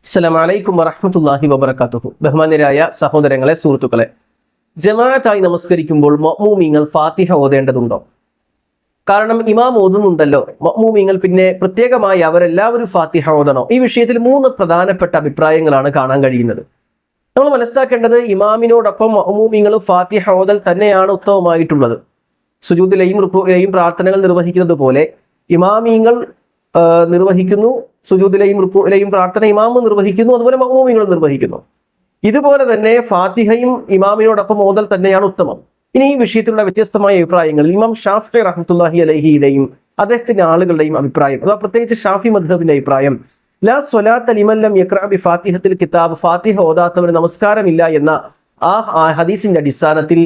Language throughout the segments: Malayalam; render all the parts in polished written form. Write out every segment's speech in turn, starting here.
അസ്സലാമു അലൈക്കും വറഹ്മത്തുള്ളാഹി വബറകാതുഹു. ബഹുമാന്യരായ സഹോദരങ്ങളെ, സുഹൃത്തുക്കളെ, ജമാഅത്തായി നമസ്കരിക്കുമ്പോൾ മഅ്മൂമീങ്ങൾ ഫാത്തിഹ ഓതേണ്ടതുണ്ടോ? കാരണം ഇമാം ഓതുന്നുണ്ടല്ലോ, മഅ്മൂമീങ്ങൾ പിന്നെ പ്രത്യേകമായി അവരെല്ലാവരും ഫാത്തിഹ ഓതണോ? ഈ വിഷയത്തിൽ 3 പ്രധാനപ്പെട്ട അഭിപ്രായങ്ങളാണ് കാണാൻ കഴിയുന്നത്. നമ്മൾ മനസ്സിലാക്കേണ്ടത്, ഇമാമിനോടൊപ്പം മഅ്മൂമീങ്ങൾ ഫാത്തിഹ ഓതൽ തന്നെയാണ് ഉത്തമമായിട്ടുള്ളത്. സുജൂദിലെയും റുകൂഇലെയും പ്രാർത്ഥനകൾ നിർവഹിക്കുന്നത് പോലെ ഇമാമീങ്ങൾ നിർവഹിക്കുന്നു, സുജൂദിലെയും റുകൂഇലെയും പ്രാർത്ഥന ഇമാമും നിർവഹിക്കുന്നു, അതുപോലെ മഅ്മൂമീങ്ങളും നിർവഹിക്കുന്നു. ഇതുപോലെ തന്നെ ഫാത്തിഹയും ഇമാമിനോടൊപ്പം ഓതൽ തന്നെയാണ് ഉത്തമം. ഇനി ഈ വിഷയത്തിലുള്ള വ്യത്യസ്തമായ അഭിപ്രായങ്ങൾ ഇമാം ഷാഫി റഹ്മത്തുള്ളാഹി അലൈഹിയുടെയും അദ്ദേഹത്തിന്റെ ആളുകളുടെയും അഭിപ്രായം, അഥവാ പ്രത്യേകിച്ച് ഷാഫി മദ്ഹബിന്റെ അഭിപ്രായം, ലാ സ്വലാത്ത ലിമൻ ലം യഖ്റഅ ബി ഫാത്തിഹത്തിൽ കിതാബ്, ഫാത്തിഹ ഓതാത്തവന് നമസ്കാരമില്ല എന്ന ആ ഹദീസിന്റെ അടിസ്ഥാനത്തിൽ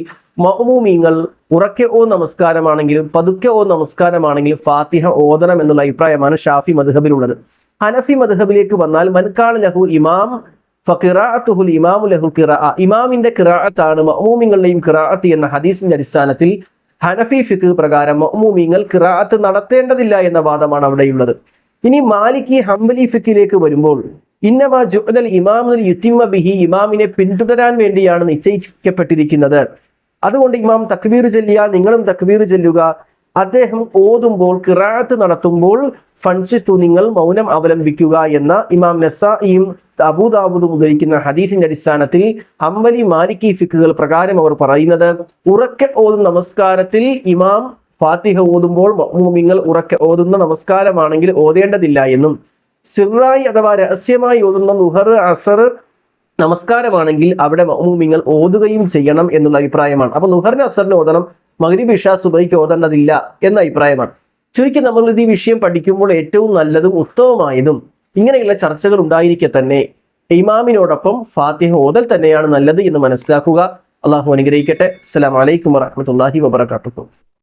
മഅ്മൂമീങ്ങൾ ഉറക്കെ നമസ്കാരമാണെങ്കിലും പതുക്കെ നമസ്കാരമാണെങ്കിലും ഫാത്തിഹ ഓതണം എന്നുള്ള അഭിപ്രായമാണ് ഷാഫി മദ്ഹബിലുള്ളത്. ഹനഫി മദ്ഹബിലേക്ക് വന്നാൽ മൻകാന ലഹു ഇമാം ഫഖിറാഅത്തുഹുൽ ഇമാമു ലഹു ഖിറാഅ, ഇമാമിന്റെ ഖിറാഅത്താണ് മഅ്മൂമിങ്ങളുടെയും ഖിറാഅത്ത് എന്ന ഹദീസിന്റെ അടിസ്ഥാനത്തിൽ ഹനഫി ഫിഖ് പ്രകാരം മഅ്മൂമിങ്ങൾ ഖിറാഅത്ത് നടത്തേണ്ടതില്ല എന്ന വാദമാണ് അവിടെയുള്ളത്. ഇനി മാലിക്കി ഹംബലി ഫിഖിലേക്ക് വരുമ്പോൾ, ഇന്നമാ ജുഅലൽ ഇമാമുൽ യുതിമ്മ ബിഹി, ഇമാമിനെ പിന്തുടരാൻ വേണ്ടിയാണ് നിശ്ചയിക്കപ്പെട്ടിരിക്കുന്നത്. അതുകൊണ്ട് ഇമാം തക്ബീർ ചൊല്ലിയാൽ നിങ്ങളും തക്ബീർ ചൊല്ലുക, അദ്ദേഹം ഓതുമ്പോൾ ഖിറാഅത്ത് നടത്തുമ്പോൾ ഫൻസിത്തു, നിങ്ങൾ മൗനം അവലംബിക്കുക എന്ന ഇമാം നസായിയും അബൂദാവൂദും ഉദ്ധരിക്കുന്ന ഹദീസിന്റെ അടിസ്ഥാനത്തിൽ ഹംബലി മാലിക്കി ഫിഖുകൾ പ്രകാരം അവർ പറയുന്നത്, ഉറക്കെ ഓതുന്ന നമസ്കാരത്തിൽ ഇമാം ഫാത്തിഹ ഓതുമ്പോൾ മഅ്മൂമിങ്ങൾ ഉറക്കെ ഓതുന്ന നമസ്കാരമാണെങ്കിൽ ഓതേണ്ടതില്ല എന്നും, സിറായി അഥവാ രഹസ്യമായി ഓതുന്ന ളുഹർ അസർ നമസ്കാരമാണെങ്കിൽ അവിടെ മഅ്മൂമിങ്ങൾ ഓതുകയും ചെയ്യണം എന്നുള്ള അഭിപ്രായമാണ്. അപ്പൊ ളുഹറിന് അസറിന് ഓതണം, മഗ്രിബ് ഇശാ സുബഹിക്ക് ഓതേണ്ടതില്ല എന്ന അഭിപ്രായമാണ്. ചുരുക്കി നമ്മൾ ഈ വിഷയം പഠിക്കുമ്പോൾ ഏറ്റവും നല്ലതും ഉത്തമമായതും ഇങ്ങനെയുള്ള ചർച്ചകൾ ഉണ്ടായിരിക്കെ തന്നെ ഇമാമിനോടൊപ്പം ഫാത്തിഹ ഓതൽ തന്നെയാണ് നല്ലത് എന്ന് മനസ്സിലാക്കുക. അള്ളാഹു അനുഗ്രഹിക്കട്ടെ. അസ്സലാമു അലൈക്കും വറഹ്മത്തുള്ളാഹി വബറകാതുഹു.